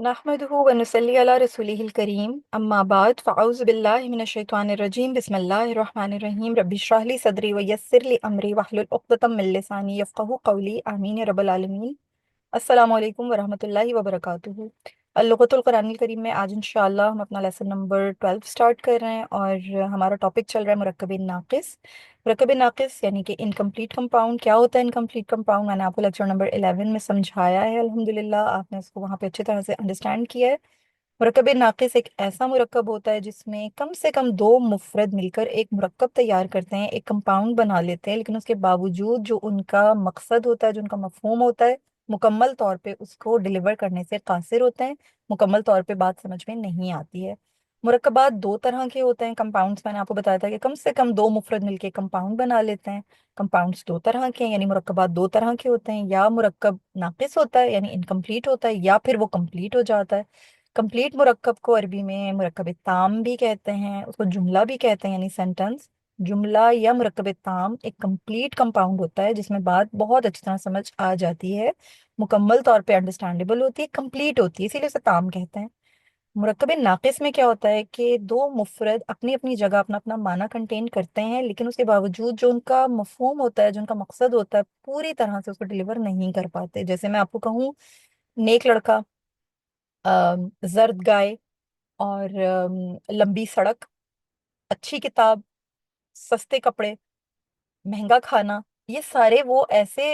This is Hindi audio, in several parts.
नहमदुहु व नुसल्ली अला रसूलिहिल करीम अम्मा बाद फ़अऊज़ु बिल्लाहि मिनश शैतानिर रजीम बिस्मिल्लाहिर रहमानिर रहीम रब्बि इश्रह ली सदरी व यस्सिर ली अमरी वहलुल उक़्दतम मिन लिसानी यफ़क़हू क़ौली आमीन या रब्बल आलमीन। अस्सलामु अलैकुम व रहमतुल्लाहि व बरकातुहू। अल-लुग़तुल कुरानिल करीम में आज इंशाअल्लाह हम अपना लेसन नंबर 12 स्टार्ट कर रहे हैं और हमारा टॉपिक चल रहा है मुरक्कबिन नाक़िस। मुरक्कबिन नाक़िस यानी कि इनकम्प्लीट कंपाउंड। क्या होता है इनकम्प्लीट कंपाउंड? मैंने आपको लेक्चर नंबर 11 में समझाया है, अल्हम्दुलिल्लाह आपने इसको वहाँ पे अच्छी तरह से अंडरस्टैंड किया है। मुरक्कबिन नाक़िस एक ऐसा मुरक्कब होता है जिसमें कम से कम दो मुफरद मिलकर एक मुरक्कब तैयार करते हैं, एक कंपाउंड बना लेते हैं, लेकिन उसके बावजूद जो उनका मकसद होता है, जो उनका मफहूम होता है, मुकम्मल तौर पे उसको डिलीवर करने से कासिर होते हैं, मुकम्मल तौर पे बात समझ में नहीं आती है। मुरक्कबात दो तरह के होते हैं। कंपाउंड्स मैंने आपको बताया था कि कम से कम दो मुफरद मिलके कंपाउंड बना लेते हैं। कंपाउंड्स दो तरह के हैं, यानी मुरक्कबात दो तरह के होते हैं। या मुरक्कब नाकिस होता है यानी इनकम्प्लीट होता है, या फिर वो कंप्लीट हो जाता है। कंप्लीट मुरक्कब को अरबी में मुरक्कब ताम भी कहते हैं, उसको जुमला भी कहते हैं यानी सेंटेंस। जुमला या मुरक्कब ताम एक कंप्लीट कंपाउंड होता है जिसमें बात बहुत अच्छी तरह समझ आ जाती है, मुकम्मल तौर पे अंडरस्टैंडेबल होती है, कंप्लीट होती है, इसीलिए उसे ताम कहते हैं। मुरक्कब नाकिस में क्या होता है कि दो मुफरद अपनी अपनी जगह अपना अपना माना कंटेन करते हैं, लेकिन उसके बावजूद जो उनका मफहूम होता है, जो उनका मकसद होता है, पूरी तरह से उसको डिलीवर नहीं कर पाते। जैसे मैं आपको कहूँ, नेक लड़का, जर्द गाय, और लंबी सड़क, अच्छी किताब, सस्ते कपड़े, महंगा खाना, ये सारे वो ऐसे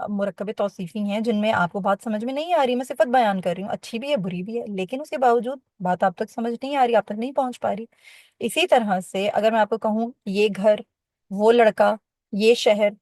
मुरक्कबे तौसीफी हैं जिनमें आपको बात समझ में नहीं आ रही। मैं सिफत बयान कर रही हूँ, अच्छी भी है बुरी भी है, लेकिन उसके बावजूद बात आप तक समझ नहीं आ रही, आप तक नहीं पहुंच पा रही। इसी तरह से अगर मैं आपको कहूँ, ये घर, वो लड़का, ये शहर,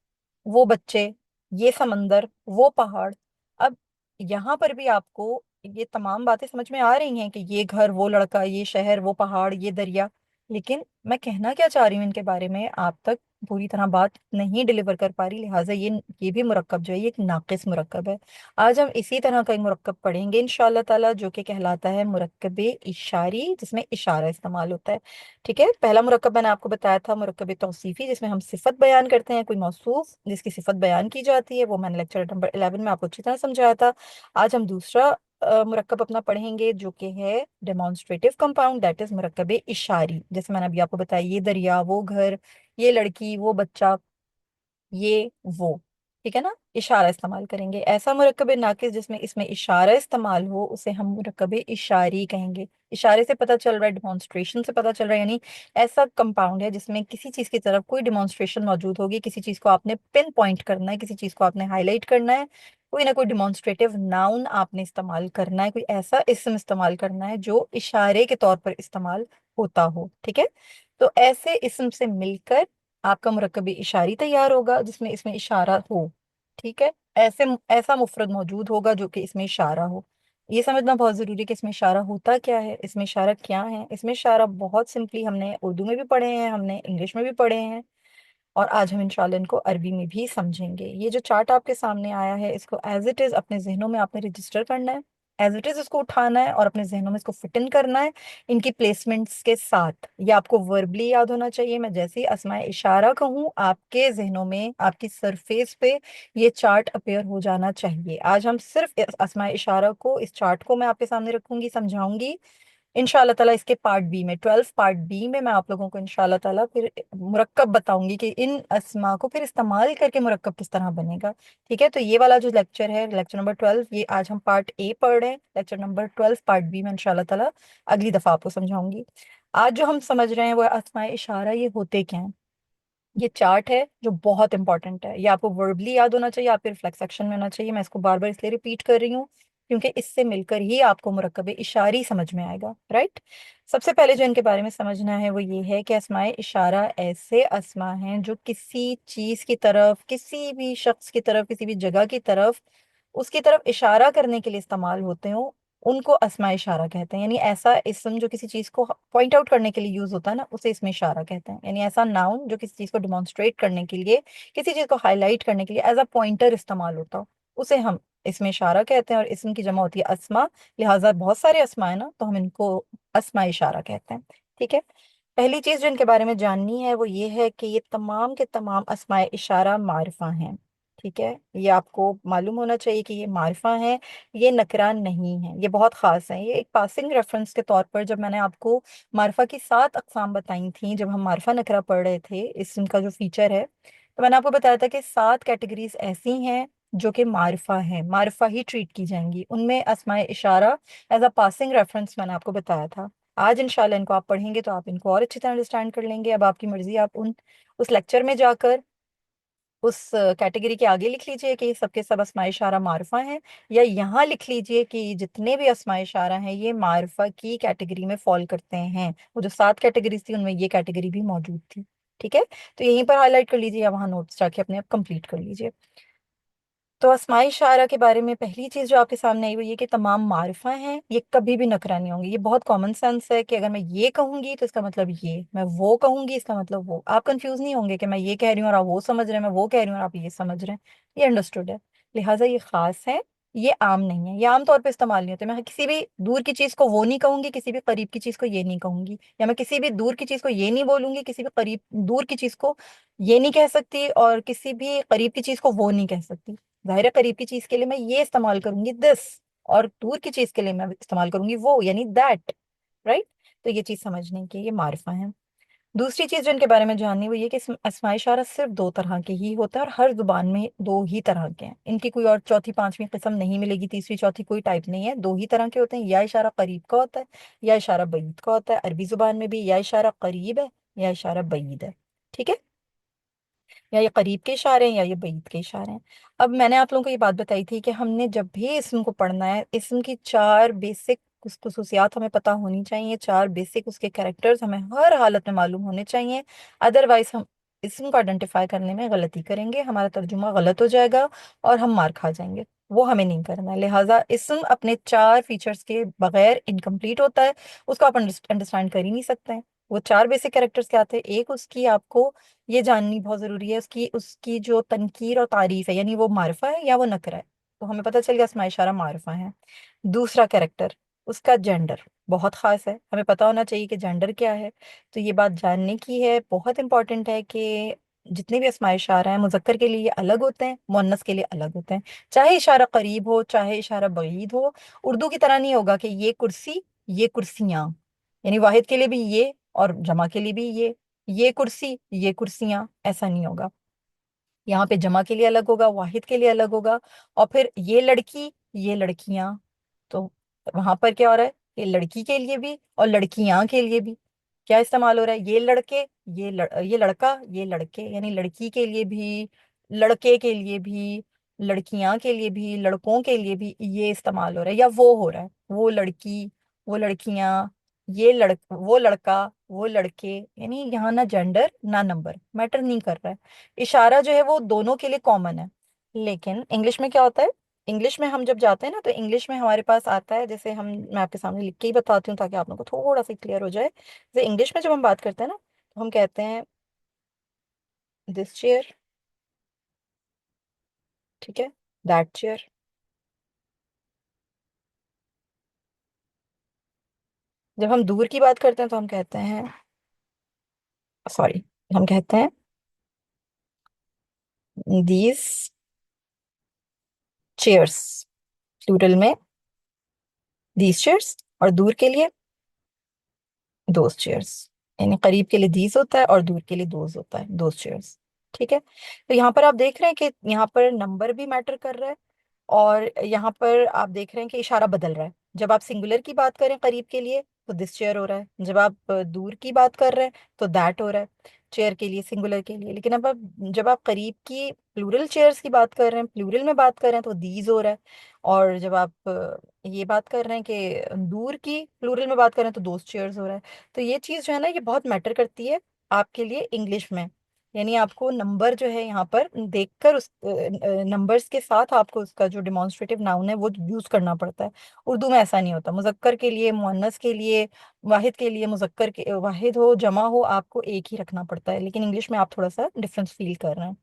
वो बच्चे, ये समंदर, वो पहाड़, अब यहाँ पर भी आपको ये तमाम बातें समझ में आ रही हैं कि ये घर, वो लड़का, ये शहर, वो पहाड़, ये दरिया, लेकिन मैं कहना क्या चाह रही हूँ इनके बारे में आप तक पूरी तरह बात नहीं डिलीवर कर पा रही, लिहाजा ये भी मुरक्कब जो है ये एक नाकिस मुरक्कब है। आज हम इसी तरह का एक मुरक्कब पढ़ेंगे इंशाअल्लाह ताला, जो कि कहलाता है मुरक्कबे इशारी, जिसमें इशारा इस्तेमाल होता है। ठीक है, पहला मुरक्कब मैंने आपको बताया था मुरक्कबे तौसीफी, जिसमें हम सिफत बयान करते हैं, कोई मौसूफ जिसकी सिफत बयान की जाती है, वो मैंने लेक्चर नंबर 11 में आपको अच्छी तरह समझाया था। आज हम दूसरा मुरक्कब अपना पढ़ेंगे जो कि है डेमोन्स्ट्रेटिव कंपाउंड, दैट इज मुरक्कबे इशारी। जैसे मैंने अभी आपको बताया, ये दरिया, वो घर, ये लड़की, वो बच्चा, ये वो, ठीक है ना, इशारा इस्तेमाल करेंगे। ऐसा मुरक्कब नाकिस जिसमें इसमें इशारा इस्तेमाल हो उसे हम मुरक्कब इशारी कहेंगे। इशारे से पता चल रहा है, डिमॉन्स्ट्रेशन से पता चल रहा है, यानी ऐसा कंपाउंड है जिसमें किसी चीज की तरफ कोई डिमॉन्स्ट्रेशन मौजूद होगी, किसी चीज को आपने पिन पॉइंट करना है, किसी चीज को आपने हाईलाइट करना है, कोई ना कोई डिमॉन्स्ट्रेटिव नाउन आपने इस्तेमाल करना है, कोई ऐसा इस्म इस्तेमाल करना है जो इशारे के तौर पर इस्तेमाल होता हो। ठीक है, तो ऐसे इस्म से मिलकर आपका मुरक्कब इशारी तैयार होगा जिसमें इसमें इशारा हो। ठीक है, ऐसे ऐसा मुफरद मौजूद होगा जो कि इसमें इशारा हो। ये समझना बहुत जरूरी है कि इसमें इशारा होता क्या है, इसमें इशारा क्या है। इसमें इशारा बहुत सिंपली हमने उर्दू में भी पढ़े हैं, हमने इंग्लिश में भी पढ़े हैं, और आज हम इंशाल्लाह इनको अरबी में भी समझेंगे। ये जो चार्ट आपके सामने आया है, इसको एज इट इज अपने जहनों में आपने रजिस्टर करना है, एज इट इज इसको उठाना है और अपने जहनों में इसको फिट इन करना है, इनकी प्लेसमेंट्स के साथ। ये आपको वर्बली याद होना चाहिए। मैं जैसे ही अस्माए इशारा कहूँ, आपके जहनों में, आपकी सरफेस पे ये चार्ट अपीयर हो जाना चाहिए। आज हम सिर्फ इस अस्माए इशारा को, इस चार्ट को मैं आपके सामने रखूंगी, समझाऊंगी। इंशाल्लाह ताला इसके पार्ट बी में, 12 पार्ट बी में, मैं आप लोगों को इंशाल्लाह ताला फिर मुरक्कब बताऊंगी कि इन अस्मा को फिर इस्तेमाल करके मुरक्कब किस तरह बनेगा। ठीक है, तो ये वाला जो लेक्चर है, लेक्चर नंबर 12, ये आज हम पार्ट ए पढ़ रहे हैं। लेक्चर नंबर 12 पार्ट बी में इंशाल्लाह ताला अगली दफा आपको समझाऊंगी। आज जो हम समझ रहे हैं वो अस्माए इशारा, ये होते क्या हैं। ये चार्ट है जो बहुत इंपॉर्टेंट है, ये आपको वर्बली याद होना चाहिए, आपके रिफ्लेक्स सेक्शन में होना चाहिए। मैं इसको बार बार इसलिए रिपीट कर रही हूँ क्योंकि इससे मिलकर ही आपको मुरक्कब इशारी समझ में आएगा, राइट। सबसे पहले जो इनके बारे में समझना है वो ये है कि अस्माए इशारा ऐसे अस्मा हैं जो किसी चीज की तरफ, किसी भी शख्स की तरफ, किसी भी जगह की तरफ, उसकी तरफ इशारा करने के लिए इस्तेमाल होते हो, उनको अस्मा इशारा कहते हैं। यानी ऐसा इस्म जो किसी चीज को पॉइंट आउट करने के लिए यूज होता है ना, उसे इसमें इशारा कहते हैं। यानी ऐसा नाउन जो किसी चीज को डिमॉन्स्ट्रेट करने के लिए, किसी चीज को हाईलाइट करने के लिए एज अ पॉइंटर इस्तेमाल होता हो, उसे हम इसमें इशारा कहते हैं। और इसम की जमा होती है अस्मा, लिहाजा बहुत सारे अस्मा है ना, तो हम इनको अस्मा इशारा कहते हैं। ठीक है, पहली चीज जो इनके बारे में जाननी है वो ये है कि ये तमाम के तमाम अस्माए इशारा मारिफा हैं। ठीक है, ये आपको मालूम होना चाहिए कि ये मारिफा है, ये नकरान नहीं है, ये बहुत खास है। ये एक पासिंग रेफरेंस के तौर पर जब मैंने आपको मारिफा की 7 अकसाम बताई थी, जब हम मारिफा नकरा पढ़ रहे थे, इसम का जो फीचर है, तो मैंने आपको बताया था कि 7 कैटेगरीज ऐसी हैं जो कि मारिफा है, मारिफा ही ट्रीट की जाएंगी। उनमें अस्माए इशारा एज अ पासिंग रेफरेंस मैंने आपको बताया था। आज इंशाल्लाह इनको आप पढ़ेंगे तो आप इनको और अच्छी तरह अंडरस्टैंड कर लेंगे। अब आपकी मर्जी, आप उन उस लेक्चर में जाकर उस कैटेगरी के आगे लिख लीजिए कि सबके सब अस्माए इशारा मारिफा हैं, या यहाँ लिख लीजिए कि जितने भी अस्माए इशारा हैं ये मारिफा की कैटेगरी में फॉल करते हैं। वो जो 7 कैटेगरीज थी उनमें ये कैटेगरी भी मौजूद थी। ठीक है, तो यहीं पर हाईलाइट कर लीजिए या वहाँ नोट्स जाके अपने आप कंप्लीट कर लीजिए। तो अस्माई इशारा के बारे में पहली चीज जो आपके सामने आई वो ये कि तमाम मारिफा हैं, ये कभी भी नकरा नहीं होंगे। ये बहुत कॉमन सेंस है कि अगर मैं ये कहूंगी तो इसका मतलब ये, मैं वो कहूंगी इसका मतलब वो। आप कंफ्यूज नहीं होंगे कि मैं ये कह रही हूँ और आप वो समझ रहे हैं, मैं वो कह रही हूँ और आप ये समझ रहे हैं। ये अंडरस्टूड है। लिहाजा ये खास है, ये आम नहीं है, ये आम तौर पे इस्तेमाल नहीं होते। मैं किसी भी दूर की चीज को वो नहीं कहूंगी, किसी भी करीब की चीज को ये नहीं कहूंगी, या मैं किसी भी दूर की चीज को ये नहीं बोलूंगी, किसी भी करीब दूर की चीज को ये नहीं कह सकती, और किसी भी करीब की चीज को वो नहीं कह सकती। जाहिर है करीब की चीज के लिए मैं ये इस्तेमाल करूंगी दिस, और दूर की चीज के लिए मैं इस्तेमाल करूंगी वो, यानी दैट। राइट। तो ये चीज समझने की, ये मारिफा है। दूसरी चीज जो इनके बारे में जाननी वो ये कि अस्माई इशारा सिर्फ 2 तरह के ही होता है, और हर जुबान में 2 ही तरह के हैं। इनकी कोई और चौथी पांचवी किस्म नहीं मिलेगी, तीसरी चौथी कोई टाइप नहीं है। 2 ही तरह के होते हैं, या इशारा करीब का होता है या इशारा बईद का होता है। अरबी जुबान में भी या इशारा करीब है या इशारा बईद है। ठीक है, या ये करीब के इशारे हैं या ये बईद के इशारे हैं। अब मैंने आप लोगों को ये बात बताई थी कि हमने जब भी इसम को पढ़ना है, इसम की 4 बेसिक खुसूसियात हमें पता होनी चाहिए, 4 बेसिक उसके कैरेक्टर्स हमें हर हालत में मालूम होने चाहिए। अदरवाइज हम इसम को आइडेंटिफाई करने में गलती करेंगे, हमारा तर्जुमा गलत हो जाएगा और हम मार खा जाएंगे। वो हमें नहीं करना है। लिहाजा इसम अपने 4 फीचर्स के बगैर इनकम्प्लीट होता है, उसको आप अंडरस्टैंड कर ही नहीं सकते हैं। वो 4 बेसिक कैरेक्टर्स क्या थे? एक, उसकी आपको ये जाननी बहुत जरूरी है, उसकी उसकी जो तनकीर और तारीफ है, यानी वो मारिफा है या वो नकरा है। तो हमें पता चल गया इसमें इशारा मारिफा है। दूसरा कैरेक्टर, उसका जेंडर बहुत खास है, हमें पता होना चाहिए कि जेंडर क्या है। तो ये बात जानने की है, बहुत इंपॉर्टेंट है कि जितने भी अस्माए इशारा हैं, मुजक्कर के लिए ये अलग होते हैं, मुअन्नस के लिए अलग होते हैं। चाहे इशारा करीब हो चाहे इशारा बईद हो, उर्दू की तरह नहीं होगा कि ये कुर्सी ये कुर्सियां, यानी वाहिद के लिए भी ये और जमा के लिए भी ये कुर्सी ये कुर्सियां, ऐसा नहीं होगा। यहाँ पे जमा के लिए अलग होगा, वाहिद के लिए अलग होगा। और फिर ये लड़की ये लड़कियां, तो वहां पर क्या हो रहा है? ये लड़की के लिए भी और लड़कियां के लिए भी क्या इस्तेमाल हो रहा है? ये लड़के ये लड़का ये लड़के, यानी लड़की के लिए भी, लड़के के लिए भी, लड़कियां के लिए भी, लड़कों के लिए भी ये इस्तेमाल हो रहा है। या वो हो रहा है, वो लड़की वो लड़कियां, ये वो लड़का वो लड़के, यानी यहाँ ना जेंडर ना नंबर मैटर नहीं कर रहा है। इशारा जो है वो दोनों के लिए कॉमन है। लेकिन इंग्लिश में क्या होता है? इंग्लिश में हम जब जाते हैं ना, तो इंग्लिश में हमारे पास आता है, जैसे हम, मैं आपके सामने लिख के ही बताती हूँ ताकि आप लोगों को थोड़ा सा क्लियर हो जाए। जैसे इंग्लिश में जब हम बात करते हैं ना, तो हम कहते हैं दिस चेयर, ठीक है, दैट चेयर। जब हम दूर की बात करते हैं तो हम कहते हैं, सॉरी, हम कहते हैं दीज चेयर्स, प्लूरल में दीज चेयर्स, और दूर के लिए दोस्त चेयर्स। यानी करीब के लिए दीज होता है और दूर के लिए दोस्त होता है, दोस्त चेयर्स। ठीक है, तो यहाँ पर आप देख रहे हैं कि यहाँ पर नंबर भी मैटर कर रहा है, और यहाँ पर आप देख रहे हैं कि इशारा बदल रहा है। जब आप सिंगुलर की बात करें करीब के लिए तो दिस चेयर हो रहा है, जब आप दूर की बात कर रहे हैं तो दैट हो रहा है, चेयर के लिए, सिंगुलर के लिए। लेकिन अब आप जब आप करीब की प्लूरल चेयर्स की बात कर रहे हैं, प्लूरल में बात कर रहे हैं, तो दीज हो रहा है। और जब आप ये बात कर रहे हैं कि दूर की प्लूरल में बात कर रहे हैं तो दोस्त चेयर्स हो रहा है। तो ये चीज़ जो है ना, ये बहुत मैटर करती है आपके लिए इंग्लिश में। यानी आपको नंबर जो है यहाँ पर देखकर उस नंबर्स के साथ आपको उसका जो डिमॉन्स्ट्रेटिव नाउन है वो यूज करना पड़ता है। उर्दू में ऐसा नहीं होता। मुजक्कर के लिए, मुअन्नस के लिए, वाहिद के लिए, मुजक्कर के वाहिद हो जमा हो, आपको एक ही रखना पड़ता है। लेकिन इंग्लिश में आप थोड़ा सा डिफरेंस फील कर रहे हैं।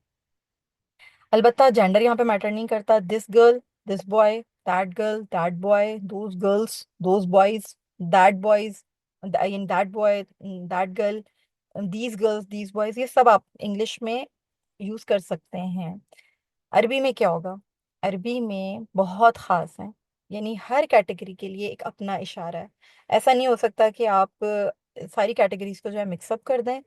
अलबत्ता जेंडर यहाँ पे मैटर नहीं करता। This girl, this boy, that boy, those girls, those boys, that boys, in that boy, that girl, these girls, these boys, ये सब आप इंग्लिश में यूज कर सकते हैं। अरबी में क्या होगा? अरबी में बहुत खास है, यानी हर कैटेगरी के लिए एक अपना इशारा है। ऐसा नहीं हो सकता कि आप सारी कैटेगरीज को जो है मिक्सअप कर दें।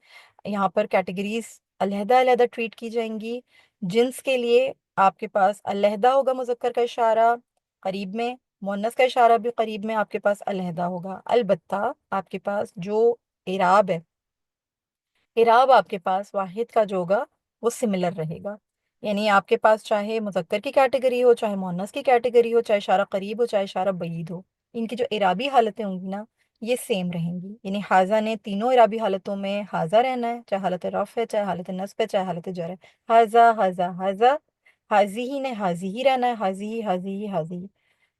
यहाँ पर कैटेगरीज अलहदा अलहदा ट्रीट की जाएंगी। जिन्स के लिए आपके पास अलहदा होगा मुज़क्कर का इशारा करीब में, मुअन्नस का इशारा भी करीब में आपके पास अलहदा होगा। अलबत्ता आपके पास जो इराब है, इराब आपके पास वाहिद का जो होगा वो सिमिलर रहेगा। यानी आपके पास चाहे मुज़क्कर की कैटेगरी हो, चाहे मुअन्नस की कैटेगरी हो, चाहे इशारा करीब हो, चाहे इशारा बईद हो, इनकी जो इराबी हालतें होंगी ना, ये सेम रहेंगी। यानी हाजा ने तीनों इराबी हालतों में हाजा रहना है, चाहे हालत रफ है, चाहे हालत नस्ब है, चाहे हालत जर है। हाजा हाजा हाजा। हाजी ही ने हाजी ही रहना है, हाजी ही हाजी ही हाजी ही।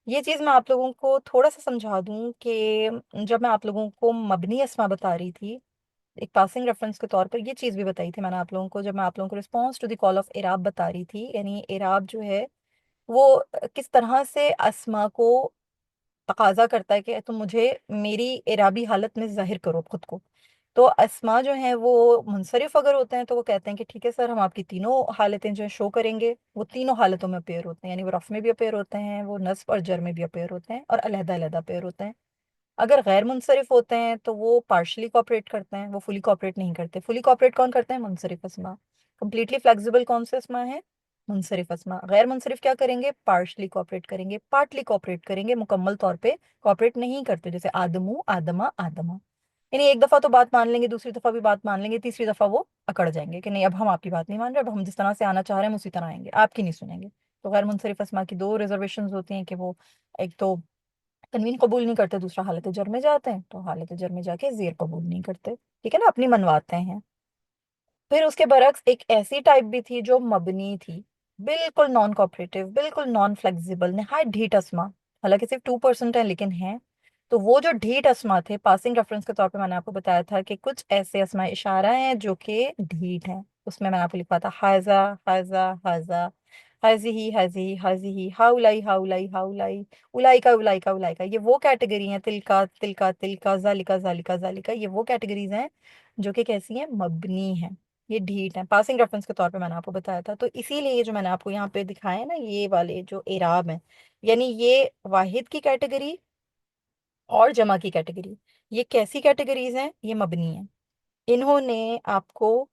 ये चीज़ मैं आप लोगों को थोड़ा सा समझा दूं कि जब मैं आप लोगों को मबनी अस्मा बता रही थी, एक पासिंग रेफरेंस के तौर पर ये चीज़ भी बताई थी मैंने आप लोगों को, जब मैं आप लोगों को response to the call of इराब बता रही थी, यानी इराब जो है वो किस तरह से अस्मा को तकाजा करता है कि तुम मुझे मेरी इराबी हालत में जाहिर करो खुद को। तो अस्मा जो है वो मुनसरिफ अगर होते हैं तो वो कहते हैं कि ठीक है सर, हम आपकी तीनों हालतें जो है शो करेंगे। वो तीनों हालतों में अपेयर होते हैं, यानी वो रफ में भी अपेयर होते हैं, वो नस्ब और जर में भी अपेयर होते हैं, और अलहदा अलहदा अपेयर होते हैं। अगर गैर मुनसरिफ होते हैं तो वो पार्शली कॉपरेट करते हैं, वो फुली कॉपरेट नहीं करते। फुली कॉपरेट कौन करते हैं? मुनसरिफ अस्मा। कंप्लीटली फ्लेक्सिबल कौन से अस्मा है? मुनसरिफ अस्मा। गैर मुनसरिफ क्या करेंगे? पार्शली कॉपरेट करेंगे, पार्टली कॉपरेट करेंगे, मुकम्मल तौर पे कॉपरेट नहीं करते, जैसे आदमू आदमा आदमा। यानी एक दफा तो बात मान लेंगे, दूसरी दफा भी बात मान लेंगे, तीसरी दफा वो अकड़ जाएंगे कि नहीं, अब हम आपकी बात नहीं मान रहे, अब हम जिस तरह से आना चाह रहे हैं हम उसी तरह आएंगे, आपकी नहीं सुनेंगे। तो गैर मुनसरिफ अस्मा की दो रिजर्वेशन होती हैं कि वो एक तो तनवीन कबूल नहीं करते, दूसरा हालत जर में जाते हैं, तो हालत जर में जाके जेर कबूल नहीं करते। ठीक है ना, अपनी मनवाते हैं। फिर उसके बरक्स एक ऐसी टाइप भी थी जो मबनी थी, बिल्कुल नॉन कोऑपरेटिव, बिल्कुल नॉन फ्लेक्सिबल, नहायत ढीठ अस्मा। हालांकि सिर्फ 2% है लेकिन है। तो वो जो ढीठ अस्मा थे, पासिंग रेफरेंस के तौर पे मैंने आपको बताया था कि कुछ ऐसे अस्मा इशारा हैं जो कि ढीठ हैं। उसमें मैंने आपको लिखा था हाजा हाजा हाजा, हाजी हाजी हाउलाई हाउलाई हाउलाई, उलाइका उलाइका उलाइका। ये वो कैटेगरी हैं, तिलका तिलका तिलका, जालिका जालिका जालिका, ये वो कैटेगरीज हैं जो कि कैसी हैं? मबनी हैं। ये ढीठ है। पासिंग रेफरेंस के तौर पे मैंने आपको बताया था। तो इसीलिए ये जो मैंने आपको यहाँ पे दिखाया है ना, ये वाले जो एराब हैं, यानी ये वाहिद की कैटेगरी और जमा की कैटेगरी, ये कैसी कैटेगरीज हैं? ये मबनी है। इन्होंने आपको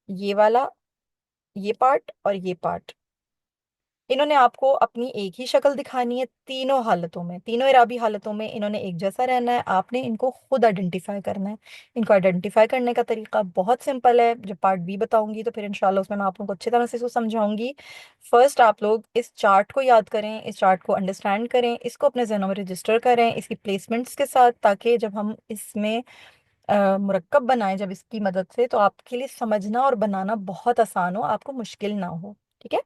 ये वाला, ये पार्ट और ये पार्ट, इन्होंने आपको अपनी एक ही शक्ल दिखानी है तीनों हालतों में, तीनों इराबी हालतों में इन्होंने एक जैसा रहना है। आपने इनको खुद आइडेंटिफाई करना है। इनको आइडेंटिफाई करने का तरीका बहुत सिंपल है। जब पार्ट बी बताऊंगी तो फिर इंशाल्लाह उसमें मैं आप लोगों को अच्छी तरह से इसको समझाऊंगी। फर्स्ट आप लोग इस चार्ट को याद करें, इस चार्ट को अंडरस्टैंड करें, इसको अपने जहनों में रजिस्टर करें इसकी प्लेसमेंट्स के साथ, ताकि जब हम इसमें मुरक्कब बनाएं जब इसकी मदद से, तो आपके लिए समझना और बनाना बहुत आसान हो, आपको मुश्किल ना हो। ठीक है।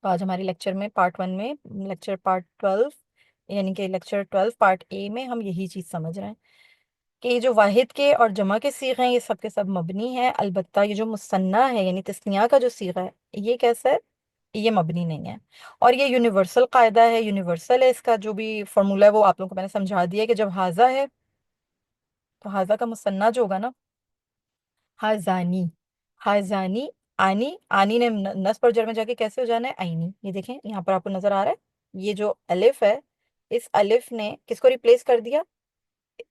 तो आज हमारे लेक्चर में पार्ट 1 में, लेक्चर पार्ट 12, यानी कि लेक्चर 12 पार्ट ए में हम यही चीज़ समझ रहे हैं कि ये जो वाहिद के और जमा के सीगे हैं ये सब के सब मबनी है। अलबत्ता ये जो मुसन्ना है यानी तस्निया का जो सीगा है, ये कैसा है? ये मबनी नहीं है। और ये यूनिवर्सल कायदा है, यूनिवर्सल है। इसका जो भी फॉर्मूला है वो आप लोगों को मैंने समझा दिया है कि जब हाजा है तो हाजा का मुसन्ना जो होगा ना, हाजानी, हाजानी, आनी, आनी ने नस पर जर में जाके कैसे हो जाना है? आईनी। ये देखें यहाँ पर आपको नजर आ रहा है, ये जो अलिफ है, इस अलिफ ने किसको रिप्लेस कर दिया?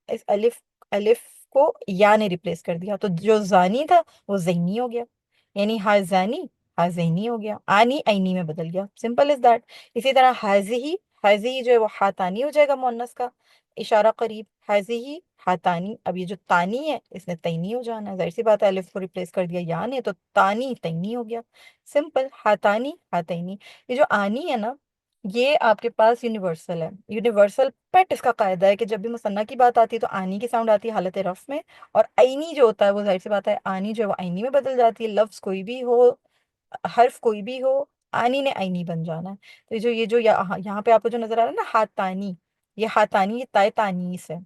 इस अलिफ, अलिफ को या ने रिप्लेस कर दिया, तो जो जानी था वो जहनी हो गया। यानी हाजानी हाजैनी हो गया, आनी आईनी में बदल गया। Simple is that. इसी तरह हाजी, हाजी जो है वो हातानी हो जाएगा मुअन्नस का इशारा करीब, हाजी हातानी। अब ये जो तानी है इसने तैनी हो जाना है, जाहिर सी बात है, अलिफ को रिप्लेस कर दिया या ने, तो तानी तैनी हो गया। सिंपल, हातानी हातैनी। ये जो आनी है ना, ये आपके पास यूनिवर्सल है। यूनिवर्सल पेट इसका कायदा है कि जब भी मुसन्ना की बात आती है तो आनी की साउंड आती है हालत रफ में, और आईनी जो होता है वो जाहिर सी बात है आनी जो है वो आईनी में बदल जाती है। लफ्ज कोई भी हो, हर्फ कोई भी हो, आनी ने आईनी बन जाना है। तो ये जो यहाँ पे आपको जो नजर आ रहा है ना, हाथानी, ये हाथानी, ये ताय तानीस है।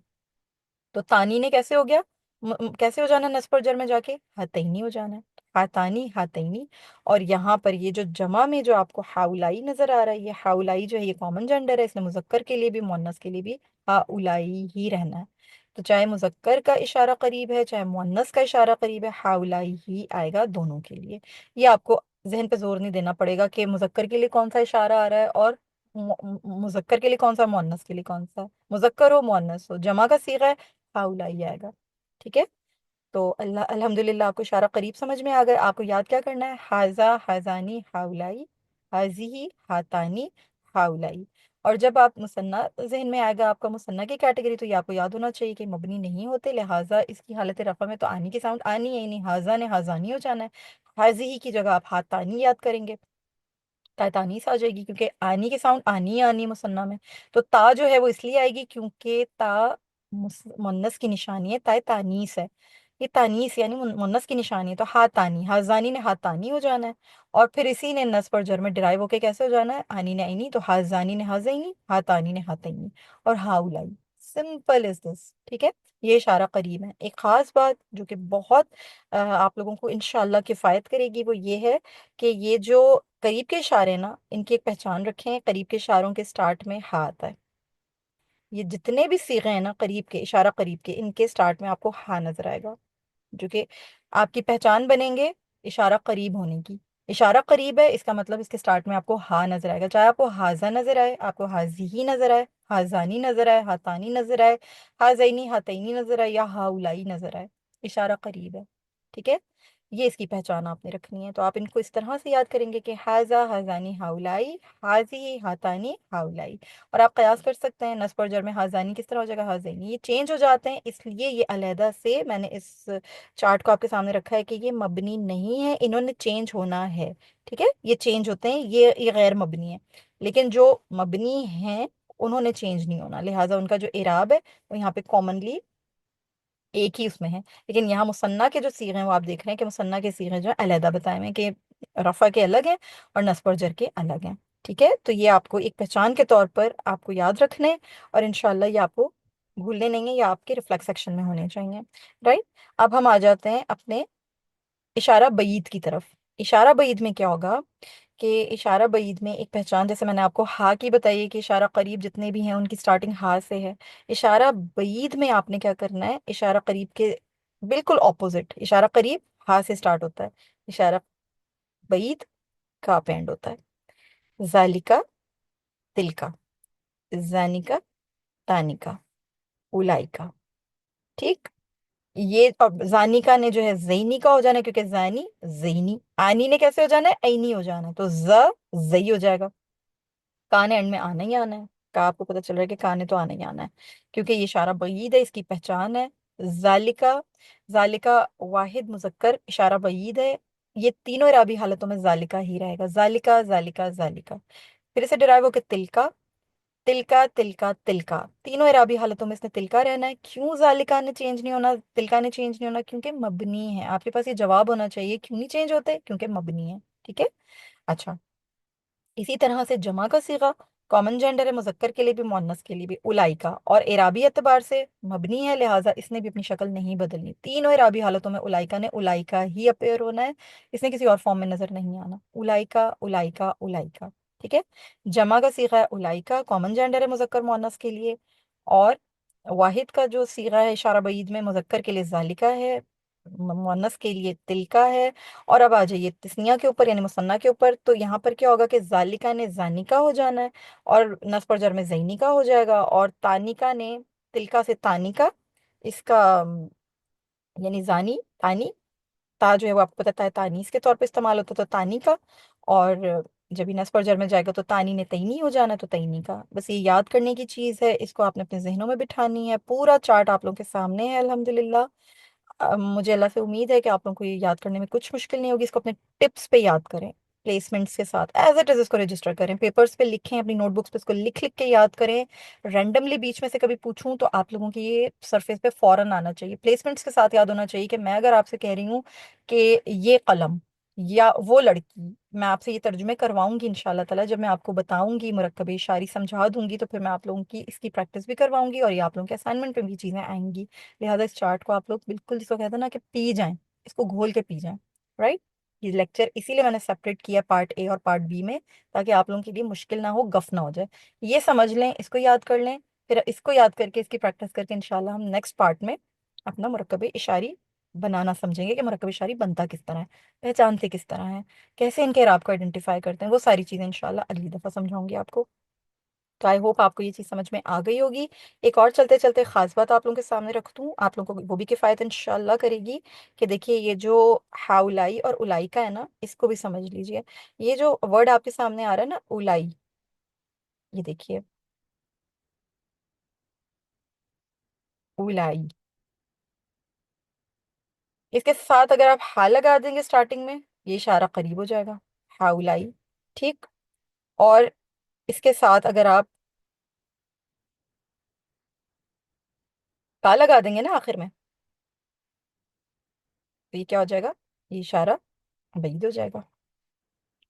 तो तानी ने कैसे हो गया? कैसे हो जाना है? नस्ब और जर में जाके हातैनी हो जाना है। हातानी हातैनी। और यहाँ पर ये जो जमा में जो आपको हाउलाई नजर आ रहा है, ये हाउलाई जो है ये कॉमन जेंडर है, इसने मुजक्कर के लिए भी मुअन्नस के लिए भी हाउलाई ही रहना है। तो चाहे मुजक्कर का इशारा करीब है चाहे मुअन्नस का इशारा करीब है, हाउलाई ही आएगा दोनों के लिए। ये आपको जहन पे जोर नहीं देना पड़ेगा कि मुजक्कर के लिए कौन सा इशारा आ रहा है और मुजक्कर के लिए कौन सा, मुअन्नस के लिए कौन सा। मुजक्कर हो मुअन्नस हो, जमा का सीगा है, हाउलाई आएगा। ठीक है। तो अल्लाह अल्हम्दुलिल्लाह आपको इशारा करीब समझ में आ गया। आपको याद क्या करना है, हाजा हाजानी हाउलाई, हाजी हातानी हाउलाई। और जब आप मुसन्ना जहन में आएगा आपका मुसन्ना की कैटेगरी, तो ये आपको याद होना चाहिए कि मबनी नहीं होते, लिहाजा इसकी हालत रफा में तो आनी की साउंड आनी है ही नहीं, हाजा ने हाजानी हो जाना है। हाजी ही की जगह आप हातानी याद करेंगे, तानीस आ जाएगी, क्योंकि आनी की साउंड आनी है, आनी मुसन्ना में। तो ता जो है वो इसलिए आएगी क्योंकि ता मुन्नस की निशानी है, ताए तानीस है। ये तानीस यानी मुन्नस की निशानी है, तो हातानी, हाजानी ने हातानी हो जाना है। और फिर इसी ने नस पर जर में डिराइव होके कैसे हो जाना है, आनी ने आईनी, तो हाजानी ने हाजैनी, हातानी ने हातैनी, और हाउलाई। Simple is this. ठीक है। ये इशारा करीब है। एक खास बात जो कि बहुत आप लोगों को इंशाल्लाह किफायत करेगी, वो ये है कि ये जो करीब के इशारे हैं ना, इनकी एक पहचान रखें। करीब के इशारों के स्टार्ट में हा आता है। ये जितने भी सीगे हैं ना करीब के, इशारा करीब के, इनके स्टार्ट में आपको हा नजर आएगा, जो कि आपकी पहचान बनेंगे इशारा करीब होने की। इशारा करीब है इसका मतलब इसके स्टार्ट में आपको हा नजर आएगा, चाहे आपको हाजा नजर आए, आपको हाजी ही नजर आए, हाजानी नजर आए, हातानी नजर आए, हाजैनी हातैनी नजर आए, या हाउलाई नजर आए, इशारा करीब है। ठीक है। ये इसकी पहचान आपने रखनी है। तो आप इनको इस तरह से याद करेंगे कि हाजा हाजानी हाउलाई, हाजी हातानी हाउलाई। और आप कयास कर सकते हैं नस्ब और जर में हाजानी किस तरह हो जाएगा, हाजैनी। ये चेंज हो जाते हैं, इसलिए ये अलहदा से मैंने इस चार्ट को आपके सामने रखा है कि ये मबनी नहीं है, इन्होंने चेंज होना है। ठीक है। ये चेंज होते हैं, ये गैर मबनी है। लेकिन जो मबनी हैं उन्होंने चेंज नहीं होना, लिहाजा उनका जो इराब है वो यहाँ पे कॉमनली एक ही उसमें है। लेकिन यहाँ मुसन्ना के जो सीगे हैं वो आप देख रहे हैं कि मुसन्ना के सीगे जो है अलहदा बताए हुए हैं, कि रफा के अलग हैं और नस्ब और जर के अलग हैं। ठीक है। तो ये आपको एक पहचान के तौर पर आपको याद रखने हैं, और इंशाल्लाह ये आपको भूलने नहीं है, ये आपके रिफ्लेक्स सेक्शन में होने चाहिए। राइट। अब हम आ जाते हैं अपने इशारा बईद की तरफ। इशारा बईद में क्या होगा कि इशारा बईद में एक पहचान, जैसे मैंने आपको हा की बताई है कि इशारा करीब जितने भी हैं उनकी स्टार्टिंग हा से है। इशारा बईद में आपने क्या करना है, इशारा करीब के बिल्कुल ऑपोजिट। इशारा करीब हा से स्टार्ट होता है, इशारा बईद का पे एंड होता है। जालिका, तिलका, जानिका, तानिका, उलाइका। ठीक। ये अब जानिका ने जो है जैनी का हो जाना है, क्योंकि जानी जैनी, आनी ने कैसे हो जाना है, ऐनी हो जाना है, तो जई हो जाएगा। कान एंड में आना ही आना है। का आपको पता चल रहा है कि कान ने तो आना ही आना है, क्योंकि ये इशारा बईद है, इसकी पहचान है। जालिका, जालिका वाहिद मुजक्कर इशारा बईद है। ये तीनों इराबी हालतों में जालिका ही रहेगा, जालिका जालिका जालिका। फिर इसे डिराइव होकर तिलका, तिलका तिलका तिलका, तीनों इराबी हालतों में इसने तिलका रहना है। क्यों जालिका ने चेंज नहीं होना, तिलका ने चेंज नहीं होना, क्योंकि मबनी है। आपके पास ये जवाब होना चाहिए क्यों नहीं चेंज होते, क्योंकि मबनी है। ठीक है। अच्छा। इसी तरह से जमा का सीगा कॉमन जेंडर है, मुजक्कर के लिए भी मुअन्नस के लिए भी, उलाइका, और इराबी एतबार से मबनी है, लिहाजा इसने भी अपनी शक्ल नहीं बदलनी। तीनों इराबी हालतों में उलाइका ने उलाइका ही अपेयर होना है, इसने किसी और फॉर्म में नजर नहीं आना। उलाइका उलाइका उलाइका। ठीक है। जमा का सीगा है उलाइका, कॉमन जेंडर है मुजक्कर मुअन्नस के लिए। और वाहिद का जो सीगा है इशारा बईद में, मुजक्कर के लिए जालिका है, मुअन्नस के लिए तिलका है। और अब आ जाइए तस्निया के ऊपर यानी मुसन्ना के ऊपर, तो यहाँ पर क्या होगा कि जालिका ने जानिका हो जाना है, और नस्ब पर जर में जैनिका हो जाएगा, और तानिका ने तिलका से तानिका, इसका यानी जानी तानी, ता जो है वो आपको पता है तानीस के तौर पे इस्तेमाल होता है, तो तानी का। और जब ही नस्ब और जर में जाएगा तो तानी ने तैनी हो जाना है, तो तैनी का। बस ये याद करने की चीज़ है, इसको आपने अपने जहनों में बिठानी है। पूरा चार्ट आप लोगों के सामने है अल्हम्दुलिल्लाह। मुझे अल्लाह से उम्मीद है कि आप लोगों को ये याद करने में कुछ मुश्किल नहीं होगी। इसको अपने टिप्स पे याद करें, प्लेसमेंट्स के साथ एज इट इज इसको रजिस्टर करें, पेपर्स पे लिखें, अपनी नोटबुक्स पे इसको लिख लिख के याद करें। रैंडमली बीच में से कभी पूछूं तो आप लोगों की ये सरफेस पे फौरन आना चाहिए। प्लेसमेंट्स के साथ याद होना चाहिए कि मैं अगर आपसे कह रही हूँ कि ये कलम या वो लड़की, मैं आपसे ये तर्जुमे करवाऊंगी इंशाल्लाह ताला। जब मैं आपको बताऊंगी, मुरक्कब इशारी समझा दूंगी, तो फिर मैं आप लोगों की इसकी प्रैक्टिस भी करवाऊंगी, और ये आप लोगों के असाइनमेंट पे भी चीजें आएंगी। लिहाजा इस चार्ट को आप लोग बिल्कुल, जिसको कहते हैं ना कि पी जाएं, इसको घोल के पी जाएं। राइट। ये लेक्चर इसीलिए मैंने सेपरेट किया पार्ट ए और पार्ट बी में, ताकि आप लोगों के लिए मुश्किल ना हो, गफ ना हो जाए। ये समझ लें, इसको याद कर लें, फिर इसको याद करके इसकी प्रैक्टिस करके इंशाल्लाह हम नेक्स्ट पार्ट में अपना मुरक्कब इशारी बनाना समझेंगे कि मुरक्कब इशारी बनता किस तरह है, पहचानते किस तरह है, कैसे इनके इराब को आइडेंटिफाई करते हैं, वो सारी चीज़ें इंशाल्लाह अगली दफ़ा समझाऊंगी आपको। तो आई होप आपको ये चीज़ समझ में आ गई होगी। एक और चलते चलते खास बात आप लोगों के सामने रख दूं, आप लोगों को वो भी किफ़ायत इंशाल्लाह करेगी। कि देखिए ये जो हाउलाई और उलाई का है ना, इसको भी समझ लीजिए। ये जो वर्ड आपके सामने आ रहा है ना, उलाई, ये देखिए, उलाई, इसके साथ अगर आप हा लगा देंगे स्टार्टिंग में, ये इशारा करीब हो जाएगा, हाउलाई। ठीक। और इसके साथ अगर आप का लगा देंगे ना आखिर में, तो ये क्या हो जाएगा, ये इशारा बईद हो जाएगा,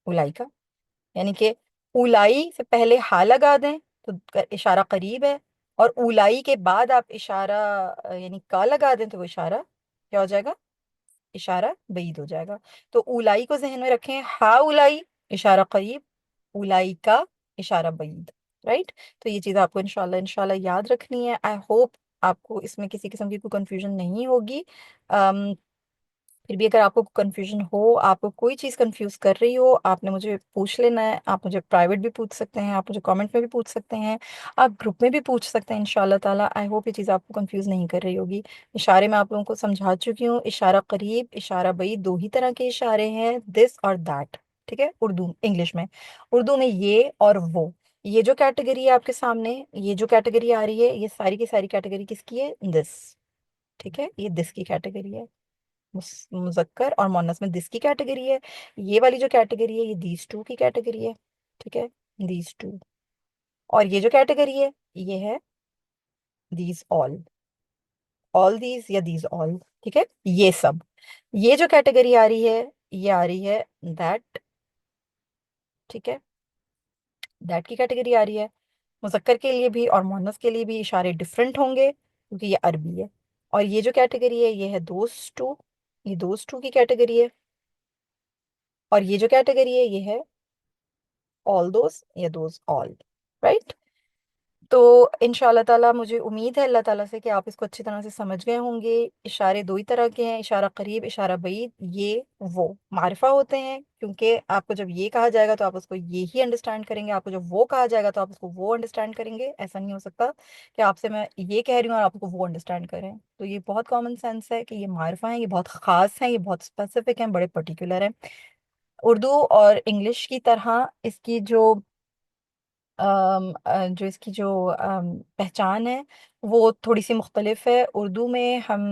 उलाई का। यानी कि उलाई से पहले हा लगा दें तो इशारा करीब है, और उलाई के बाद आप इशारा यानी का लगा दें तो वो इशारा क्या हो जाएगा, इशारा बईद हो जाएगा। तो उलाई को जहन में रखें, हा उलाई इशारा करीब, उलाई का इशारा बईद। राइट। तो ये चीज़ आपको इंशाल्लाह इंशाल्लाह याद रखनी है। आई होप आपको इसमें किसी किस्म की कोई कंफ्यूजन नहीं होगी। फिर भी अगर आपको कंफ्यूजन हो, आपको कोई चीज़ कंफ्यूज कर रही हो, आपने मुझे पूछ लेना है। आप मुझे प्राइवेट भी पूछ सकते हैं, आप मुझे कमेंट में भी पूछ सकते हैं, आप ग्रुप में भी पूछ सकते हैं इंशाल्लाह ताला। आई होप ये चीज़ आपको कंफ्यूज नहीं कर रही होगी। इशारे में आप लोगों को समझा चुकी हूँ, इशारा करीब इशारा बई दो ही तरह के इशारे हैं, दिस और दैट। ठीक है, उर्दू इंग्लिश में, उर्दू में ये और वो। ये जो कैटेगरी है आपके सामने, ये जो कैटेगरी आ रही है, ये सारी की सारी कैटेगरी किसकी है, दिस। ठीक है, ये दिस की कैटेगरी है। मुजक्कर और मोनस में दिस की कैटेगरी है। ये वाली जो कैटेगरी है, ये दीज टू की कैटेगरी है। ठीक है, दीज टू। और ये जो कैटेगरी है, ये है दीज ऑल दीज या दीज ऑल। ठीक है, ये सब। ये जो कैटेगरी आ रही है, ये आ रही है दैट। ठीक है, दैट की कैटेगरी आ रही है। मुजक्कर के लिए भी और मोनस के लिए भी इशारे डिफरेंट होंगे क्योंकि ये अरबी है। और ये जो कैटेगरी है, ये है दोज टू, ये दोज टू की कैटेगरी है। और ये जो कैटेगरी है, ये है ऑल दोज या दोज ऑल। राइट। तो इंशाल्लाह ताला मुझे उम्मीद है अल्लाह ताला से कि आप इसको अच्छी तरह से समझ गए होंगे। इशारे दो ही तरह के हैं, इशारा करीब इशारा बईद। ये वो मारिफा होते हैं, क्योंकि आपको जब ये कहा जाएगा तो आप उसको ये ही अंडरस्टैंड करेंगे, आपको जब वो कहा जाएगा तो आप उसको वो अंडरस्टैंड करेंगे। ऐसा नहीं हो सकता कि आपसे मैं ये कह रही हूँ और आप उसको वो अंडरस्टैंड करें। तो ये बहुत कॉमन सेंस है कि ये मारिफा है, ये बहुत खास है, ये बहुत स्पेसिफिक हैं, बड़े पर्टिकुलर हैं। उर्दू और इंग्लिश की तरह इसकी जो इसकी जो पहचान है, वो थोड़ी सी मुख्तलिफ है। उर्दू में हम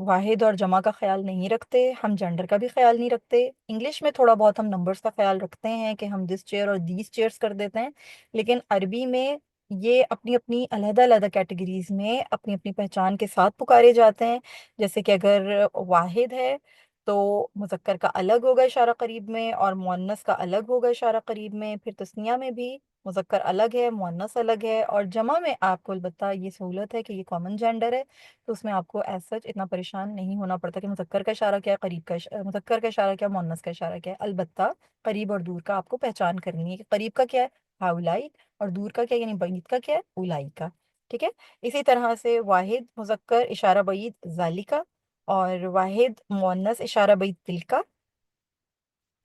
वाहिद और जमा का ख्याल नहीं रखते, हम जेंडर का भी ख्याल नहीं रखते। इंग्लिश में थोड़ा बहुत हम नंबर्स का ख्याल रखते हैं कि हम दिस चेयर और दीज चेयर्स कर देते हैं। लेकिन अरबी में ये अपनी अपनी अलहदा अलहदा कैटेगरीज में अपनी अपनी पहचान के साथ पुकारे जाते हैं। जैसे कि अगर वाहिद है तो मुज़क्कर का अलग होगा इशारा करीब में, और मुअन्नस का अलग होगा इशारा करीब में। फिर तस्निया में भी मुज़क्कर अलग है, मुअन्नस अलग है। और जमा में आपको अलबत्ता ये सहूलत है कि ये कॉमन जेंडर है, तो उसमें आपको एज सच इतना परेशान नहीं होना पड़ता कि मुज़क्कर का इशारा क्या है, करीब का मुज़क्कर का इशारा क्या है, मुअन्नस का इशारा क्या है। अलबत्ता करीब और दूर का आपको पहचान करनी है कि करीब का क्या है, हाउलाई, और दूर का क्या है, यानी बईद का क्या है, उलाई का। ठीक है। इसी तरह से वाहिद मुज़क्कर इशारा बईद जालिका, और वाहिद मुअन्नस इशारा बईद तिलका।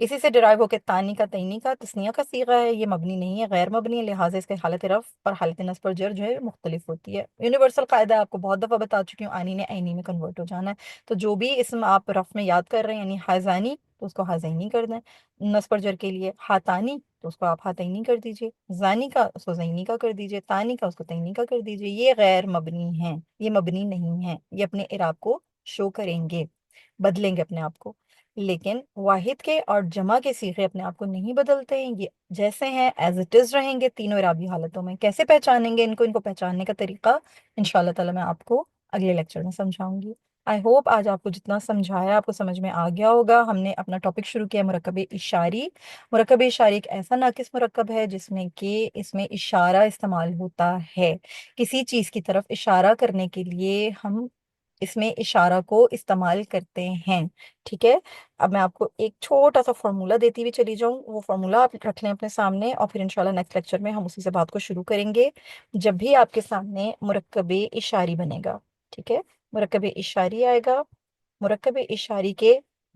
इसी से डिराइव होकर तानी का तैनी का तस्निया का सीगा है, ये मबनी नहीं है, गैर मबनी है, लिहाजा इसके हालत रफ और हालत नस्ब पर जर जो है मुख्तलिफ होती है। यूनिवर्सल कायदा आपको बहुत दफ़ा बता चुकी हूँ, आनी ने ऐनी में कन्वर्ट हो जाना है। तो जो भी इसम आप रफ में याद कर रहे हैं, यानी हाजानी तो उसको हाजैनी कर दें, नस्ब पर जर के लिए हातानी तो उसको आप हातैनी कर दीजिए, जानी का उसको जैनी का कर दीजिए, तानी का उसको तैनी का कर दीजिए। ये गैर मबनी है, ये मबनी नहीं है, ये अपने इराब को शो करेंगे, बदलेंगे अपने आप को। लेकिन वाहिद के और जमा के सीखे अपने आप को नहीं बदलते हैं, ये जैसे हैं एज इट इज रहेंगे तीनों इराबी हालतों में। कैसे पहचानेंगे इनको, इनको पहचानने का तरीका इंशाल्लाह ताला मैं आपको अगले लेक्चर में समझाऊंगी। आई होप आज आपको जितना समझाया आपको समझ में आ गया होगा। हमने अपना टॉपिक शुरू किया मुरक्कब इशारी। मुरक्कब इशारी एक ऐसा नाकिस मुरक्कब है जिसमें कि इसमें इशारा इस्तेमाल होता है, किसी चीज की तरफ इशारा करने के लिए हम इसमें इशारा को इस्तेमाल करते हैं। ठीक है। अब मैं आपको एक छोटा सा फॉर्मूला देती हुई चली जाऊं, वो फॉर्मूला आप रख लें अपने सामने, और फिर इंशाल्लाह नेक्स्ट लेक्चर में हम उसी से बात को शुरू करेंगे। जब भी आपके सामने मुरक्कबे इशारी बनेगा, ठीक है, मुरक्कबे इशारी आएगा, मुरक्कब इशारी के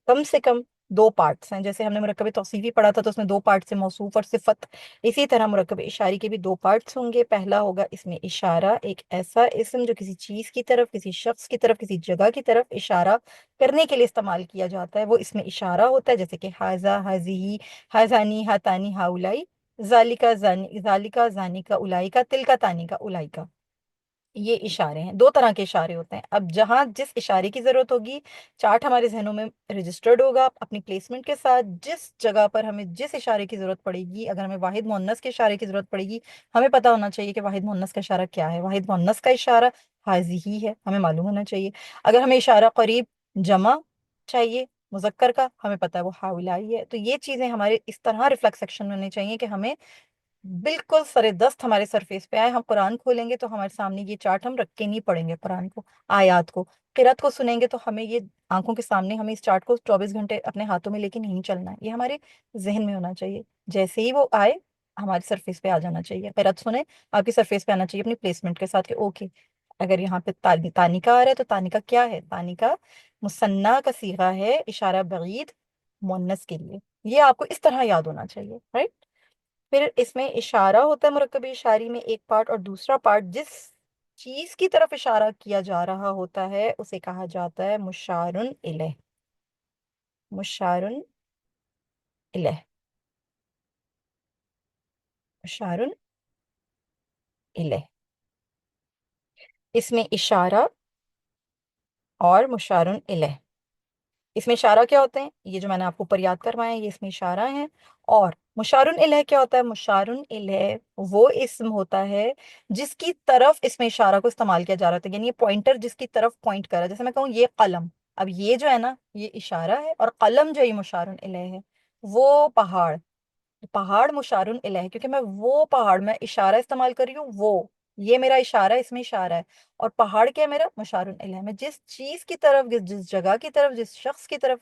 कम से कम दो पार्ट्स हैं। जैसे हमने मुरक्कब तौसीफी पढ़ा था तो उसमें दो पार्ट्स है, मौसूफ और सिफत। इसी तरह मुरक्कब इशारी के भी दो पार्ट्स होंगे। पहला होगा इसमें इशारा, एक ऐसा इसम जो किसी चीज की तरफ, किसी शख्स की तरफ, किसी जगह की तरफ इशारा करने के लिए इस्तेमाल किया जाता है, वो इसमें इशारा होता है। जैसे कि हाजा, हाजी, हाजानी, हातानी, हाउलाई, जालिका जानी, जालिका जानी का उलाई का, तिल का तानी का उलाई का। ये इशारे हैं, दो तरह के इशारे होते हैं। अब जहां जिस इशारे की जरूरत होगी, चार्ट हमारे जहनों में रजिस्टर्ड होगा अपनी प्लेसमेंट के साथ। जिस जगह पर हमें जिस इशारे की जरूरत पड़ेगी, अगर हमें वाहिद मुअन्नस के इशारे की जरूरत पड़ेगी, हमें पता होना चाहिए कि वाहिद मुअन्नस का इशारा क्या है। वाहिद मुअन्नस का इशारा हाजी ही है, हमें मालूम होना चाहिए। अगर हमें इशारा करीब जमा चाहिए मुजक्कर का, हमें पता है वो हाउलाई है। तो ये चीजें हमारे इस तरह रिफ्लेक्स सेक्शन में होनी चाहिए कि हमें बिल्कुल सरे दस्त हमारे सरफेस पे आए। हम कुरान खोलेंगे तो हमारे सामने ये चार्ट हम रख के नहीं पढ़ेंगे कुरान को, आयात को। किरात को सुनेंगे तो हमें ये आंखों के सामने, हमें इस चार्ट को 24 घंटे अपने हाथों में लेके नहीं चलना है। ये हमारे जहन में होना चाहिए। जैसे ही वो आए हमारे सरफेस पे आ जाना चाहिए। किरात सुने, आपकी सरफेस पे आना चाहिए अपनी प्लेसमेंट के साथ कि ओके, अगर यहाँ पे तानिका आ रहा है तो तानिका क्या है? तानिका मुसन्ना का सीगा है, इशारा बगीद मुन्नस के लिए। ये आपको इस तरह याद होना चाहिए, राइट। फिर इसमें इशारा होता है मुरक्कब इशारी में एक पार्ट, और दूसरा पार्ट जिस चीज की तरफ इशारा किया जा रहा होता है उसे कहा जाता है मुशारुन इलैह। मुशारुन इलैह, मुशारुन इलैह। इसमें इशारा और मुशारुन इलैह, इसमें इशारा क्या होते हैं? ये जो मैंने आपको ऊपर याद करवाया है ये इसमें इशारा है। और मुशारुन इलैह क्या होता है? मुशारुन इलैह वो इस्म होता है जिसकी तरफ इसमें इशारा को इस्तेमाल किया जा रहा था, यानी ये पॉइंटर जिसकी तरफ पॉइंट कर रहा है। जैसे मैं कहूँ ये कलम, अब ये जो है ना ये इशारा है, और कलम जो ये मुशारुन इलैह है। वो पहाड़, पहाड़ मुशारुन इलैह है, क्योंकि मैं वो पहाड़ में इशारा इस्तेमाल कर रही हूँ। वो ये मेरा इशारा है, इसमें इशारा है। और पहाड़ क्या है मेरा? मुशारुन इलैह। मैं जिस चीज की तरफ, जिस जगह की तरफ, जिस शख्स की तरफ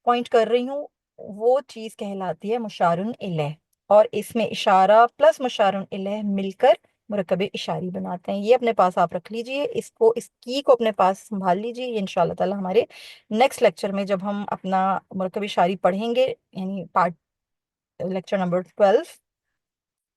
पॉइंट कर रही हूँ, वो चीज कहलाती है मुशारुन इलैह। और इसमें इशारा प्लस मुशारुन इलैह मिलकर मुरक्कब इशारी बनाते हैं। ये अपने पास आप रख लीजिए, इसको, इस की को अपने पास संभाल लीजिए। ये इंशाल्लाह ताला हमारे नेक्स्ट लेक्चर में जब हम अपना मुरक्कब इशारी पढ़ेंगे, यानी part lecture number 12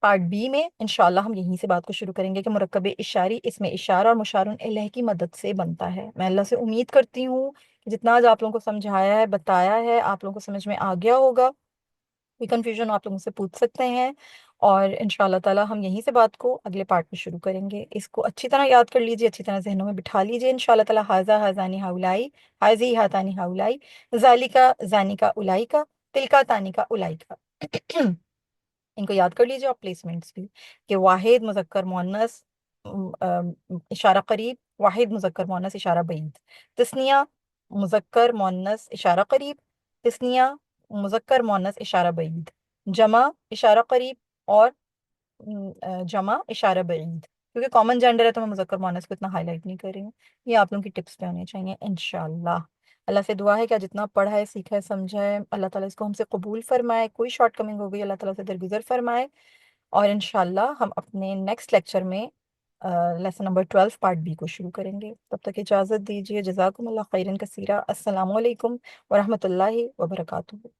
part B में, इंशाल्लाह हम यहीं से बात को शुरू करेंगे कि मुरक्कब इशारी इसमें इशारा और मुशारुन इलैह की मदद से बनता है। मैं अल्लाह से उम्मीद करती हूँ कि जितना आज आप लोगों को समझाया है, बताया है, आप लोगों को समझ में आ गया होगा। कोई कंफ्यूजन हो आप लोग मुझसे पूछ सकते हैं। और इंशाल्लाह ताला हम यहीं से बात को अगले पार्ट में शुरू करेंगे। इसको अच्छी तरह याद कर लीजिए, अच्छी तरह जहनों में बिठा लीजिए इंशाल्लाह ताला। हाजा हाजानी हाउलाई, हाजी हातानी हाउलाई, जालिका जानी का उलाई का, तिलका तानी का उलाई का। इनको याद कर लीजिए, और प्लेसमेंट्स भी, कि वाहिद मुजक्कर मुअन्नस इशारा करीब, वाहिद मुजक्कर मुअन्नस इशारा बईद, तस्निया मुजक्कर मुअन्नस इशारा करीब, तस्निया मुजक्कर मुअन्नस इशारा बईद, जमा इशारा करीब, और जमा इशारा बईद। क्योंकि कॉमन जेंडर है तो मैं मुजक्कर मुअन्नस को इतना हाईलाइट नहीं कर रही हूँ। ये आप लोगों की टिप्स पे होने चाहिए इंशाल्लाह। अल्लाह से दुआ है कि आज जितना पढ़ा है, सीखा है, समझा है, अल्लाह ताला इसको हमसे कबूल फरमाए। कोई शॉर्टकमिंग हो गई अल्लाह ताला से दरगुजर फरमाए। और इंशाल्लाह हम अपने नेक्स्ट लेक्चर में लेसन नंबर 12 पार्ट बी को शुरू करेंगे। तब तक इजाज़त दीजिए। जज़ाकुमुल्लाह खैरन कसीरा। अस्सलामु अलैकुम व रहमतुल्लाहि व बरकातुहू।